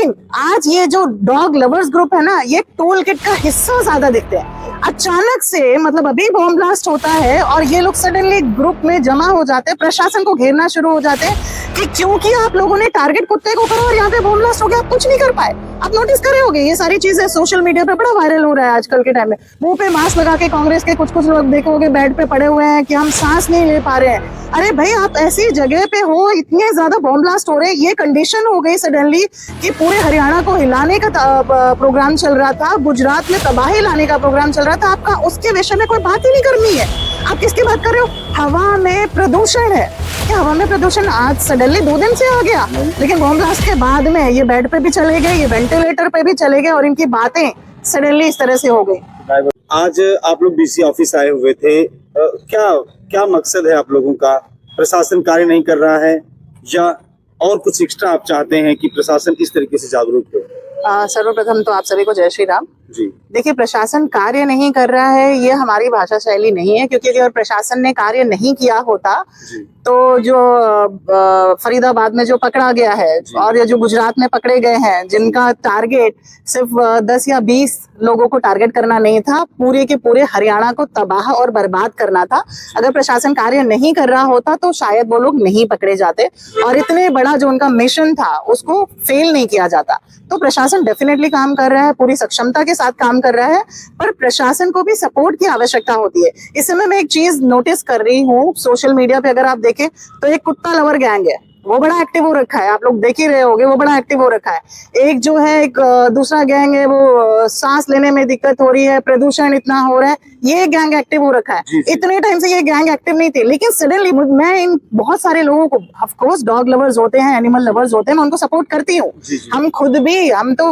लेकिन आज ये जो डॉग लवर्स ग्रुप है ना, ये टूल किट का हिस्सा ज्यादा दिखते हैं। अचानक से मतलब अभी बॉम्ब ब्लास्ट होता है और ये लोग सडनली ग्रुप में जमा हो जाते हैं, प्रशासन को घेरना शुरू हो जाते हैं कि क्योंकि आप लोगों ने टारगेट कुत्ते को करा और यहाँ पे बॉम्ब ब्लास्ट हो गया, आप कुछ नहीं कर पाए। आप नोटिस करे होंगे ये सारी चीजें सोशल मीडिया पे बड़ा वायरल हो रहा है आजकल के टाइम में। मुंह पे मास्क लगा के कांग्रेस के कुछ लोग देखोगे बेड पे पड़े हुए हैं कि हम सांस नहीं ले पा रहे हैं। अरे भाई, आप ऐसी जगह पे हो, इतने ज्यादा बॉम्ब ब्लास्ट हो रहे हैं, ये कंडीशन हो गई सडनली कि पूरे हरियाणा को हिलाने का प्रोग्राम चल रहा था, गुजरात में तबाही लाने का प्रोग्राम चल रहा था, आपका उसके विषय में कोई बात ही नहीं करनी है। आप किसकी बात कर रहे हो? हवा में प्रदूषण है क्या? हवा में प्रदूषण आज सडनली 2 दिन से आ गया, लेकिन बॉम्ब ब्लास्ट के बाद में ये बेड पे भी चले गए, ये वेंटिलेटर पे भी चले गए और इनकी बातें सडनली इस तरह से हो गई। आज आप लोग डीसी ऑफिस आए हुए थे, क्या क्या मकसद है आप लोगों का? प्रशासन कार्य नहीं कर रहा है या और कुछ एक्स्ट्रा आप चाहते हैं कि प्रशासन किस तरीके से जागरूक हो? सर्वप्रथम तो आप सभी को जय श्री राम जी। देखिए, प्रशासन कार्य नहीं कर रहा है ये हमारी भाषा शैली नहीं है, क्योंकि अगर प्रशासन ने कार्य नहीं किया होता तो जो फरीदाबाद में जो पकड़ा गया है और ये जो गुजरात में पकड़े गए हैं, जिनका टारगेट सिर्फ 10 या 20 लोगों को टारगेट करना नहीं था, पूरे के पूरे हरियाणा को तबाह और बर्बाद करना था। अगर प्रशासन कार्य नहीं कर रहा होता तो शायद वो लोग नहीं पकड़े जाते और इतने बड़ा जो उनका मिशन था उसको फेल नहीं किया जाता। तो प्रशासन डेफिनेटली काम कर रहा है, पूरी सक्षमता के साथ काम कर रहा है, पर प्रशासन को भी सपोर्ट की आवश्यकता होती है। इस समय मैं एक चीज नोटिस कर रही हूँ सोशल मीडिया पे, अगर आप देखें तो एक कुत्ता लवर गैंग है, वो बड़ा एक्टिव हो रखा है, आप लोग देख ही रहे होंगे, वो बड़ा एक्टिव हो रखा है। एक जो है एक दूसरा गैंग है, वो सांस लेने में दिक्कत हो रही है, प्रदूषण इतना हो रहा है, ये गैंग एक्टिव हो रखा है। इतने टाइम से ये गैंग एक्टिव नहीं थे, लेकिन सडनली मैं इन बहुत सारे लोगों को, ऑफ कोर्स डॉग लवर्स होते हैं, एनिमल लवर्स होते हैं, मैं उनको सपोर्ट करती हूँ। हम खुद भी, हम तो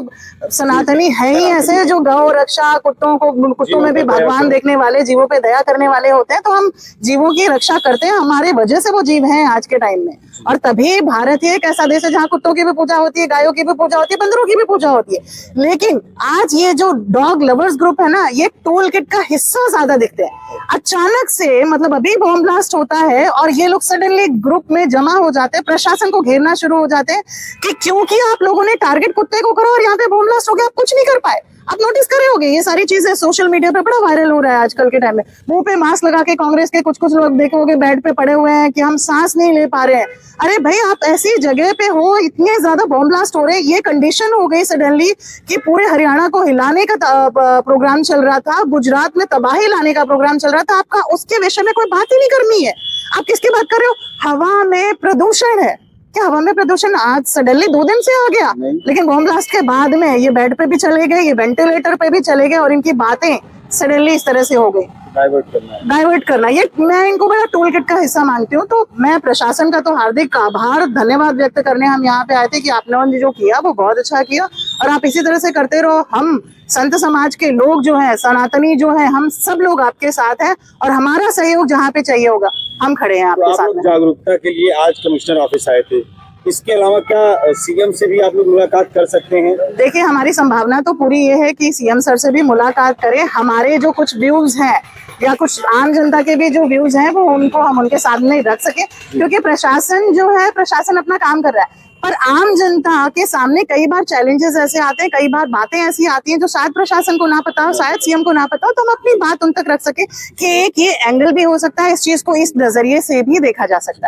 सनातनी है ही ऐसे जो गौ रक्षा, कुत्तों में भी भगवान देखने वाले, जीवों पे दया करने वाले होते हैं, तो हम जीवों की रक्षा करते हैं, हमारे वजह से वो जीव हैं आज के टाइम में। और तभी भारत ही एक ऐसा देश है जहाँ कुत्तों की भी पूजा होती है, गायों की भी पूजा होती है, बंदरों की भी पूजा होती है। लेकिन आज ये जो डॉग लवर्स ग्रुप है ना, ये टूल किट का हिस्सा ज्यादा दिखते हैं। अचानक से मतलब अभी बॉम्ब ब्लास्ट होता है और ये लोग सडनली ग्रुप में जमा हो जाते हैं, प्रशासन को घेरना शुरू हो जाते हैं कि क्योंकि आप लोगों ने टारगेट कुत्ते को करा और यहाँ पे बॉम्ब ब्लास्ट हो गया, आप कुछ नहीं कर पाए। आप नोटिस करे होंगे ये सारी चीजें सोशल मीडिया पे बड़ा वायरल हो रहा है आजकल के टाइम में। मुंह पे मास्क लगा के कांग्रेस के कुछ लोग देखोगे बेड पे पड़े हुए हैं कि हम सांस नहीं ले पा रहे हैं। अरे भाई, आप ऐसी जगह पे हो, इतने ज्यादा बॉम्ब ब्लास्ट हो रहे हैं, ये कंडीशन हो गई सडनली कि पूरे हरियाणा को हिलाने का प्रोग्राम चल रहा था, गुजरात में तबाही लाने का प्रोग्राम चल रहा था, आपका उसके विषय में कोई बात ही नहीं करनी है। आप किसकी बात कर रहे हो? हवा में प्रदूषण है क्या? हवा में प्रदूषण आज सडनली 2 दिन से आ गया, लेकिन बॉम्ब ब्लास्ट के बाद में ये बेड पे भी चले गए, ये वेंटिलेटर पे भी चले गए और इनकी बातें सडनली इस तरह से हो गई। डाइवर्ट करना, ये मैं इनको बड़ा टूल किट का हिस्सा मानती हूँ। तो मैं प्रशासन का तो हार्दिक आभार, धन्यवाद व्यक्त करने हम यहाँ पे आए थे कि आपने जो किया वो बहुत अच्छा किया और आप इसी तरह से करते रहो। हम संत समाज के लोग जो हैं, सनातनी जो हैं, हम सब लोग आपके साथ हैं और हमारा सहयोग जहाँ पे चाहिए होगा हम खड़े हैं आपके साथ। जागरूकता के लिए आज कमिश्नर ऑफिस आए थे, इसके अलावा क्या सीएम से भी आप लोग मुलाकात कर सकते हैं? देखिए, हमारी संभावना तो पूरी ये है कि सीएम सर से भी मुलाकात करें। हमारे जो कुछ व्यूज हैं या कुछ आम जनता के भी जो व्यूज हैं वो उनको हम उनके सामने रख सके, क्योंकि प्रशासन जो है, प्रशासन अपना काम कर रहा है, पर आम जनता के सामने कई बार चैलेंजेस ऐसे आते हैं, कई बार बातें ऐसी आती हैं जो शायद प्रशासन को ना पता हो, शायद सीएम को ना पता हो, तो हम अपनी बात उन तक रख सके कि एक ये एंगल भी हो सकता है, इस चीज को इस नजरिए से भी देखा जा सकता है।